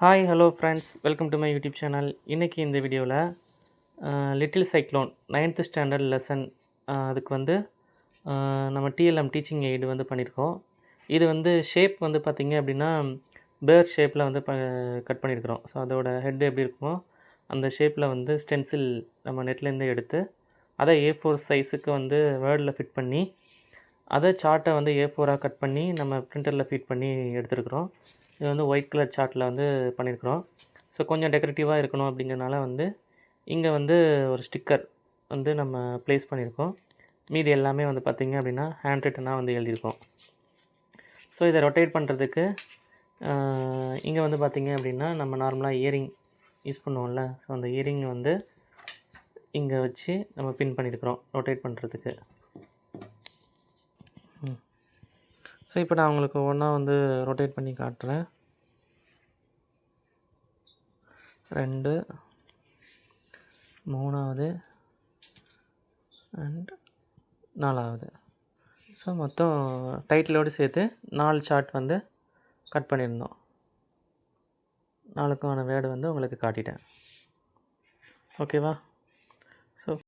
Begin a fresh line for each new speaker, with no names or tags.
Hi hello friends, welcome to my YouTube channel. இன்றைக்கி இந்த வீடியோவில் little cyclone 9th standard lesson அதுக்கு வந்து நம்ம டிஎல்எம் டீச்சிங் எய்டு வந்து பண்ணியிருக்கோம். இது வந்து ஷேப் வந்து பார்த்திங்க அப்படின்னா பேர் ஷேப்பில் வந்து கட் பண்ணியிருக்கிறோம். ஸோ அதோட ஹெட் எப்படி இருக்குமோ அந்த ஷேப்பில் வந்து ஸ்டென்சில் நம்ம நெட்லேருந்து எடுத்து அதை A4 சைஸுக்கு வந்து வேர்டில் ஃபிட் பண்ணி அதை சார்ட்டை வந்து A4ஆக கட் பண்ணி நம்ம பிரிண்டரில் ஃபீட் பண்ணி எடுத்துருக்குறோம். இது வந்து ஒயிட் கலர் சார்ட்டில் வந்து பண்ணியிருக்கிறோம். ஸோ கொஞ்சம் டெக்கரேட்டிவாக இருக்கணும் அப்படிங்கிறனால வந்து இங்கே வந்து ஒரு ஸ்டிக்கர் வந்து நம்ம ப்ளேஸ் பண்ணியிருக்கோம். மீதி எல்லாமே வந்து பார்த்திங்க அப்படின்னா ஹேண்ட் ரிட்டனாக வந்து எழுதியிருக்கோம். ஸோ இதை ரொட்டேட் பண்ணுறதுக்கு இங்கே வந்து பார்த்திங்க அப்படின்னா நம்ம நார்மலாக இயரிங் யூஸ் பண்ணுவோம்ல, ஸோ அந்த இயரிங் வந்து இங்கே வச்சு நம்ம பின் பண்ணியிருக்கிறோம் ரொட்டேட் பண்ணுறதுக்கு. ஸோ இப்போ நான் உங்களுக்கு ஒன்றா வந்து ரொட்டேட் பண்ணி காட்டுறேன். 2, 3வது அண்ட் 4வது. ஸோ மொத்தம் டைட்டிலோடு சேர்த்து 4 சார்ட் வந்து கட் பண்ணியிருந்தோம். 4க்கான வேர்டு வந்து உங்களுக்கு காட்டிட்டேன். ஓகேவா? ஸோ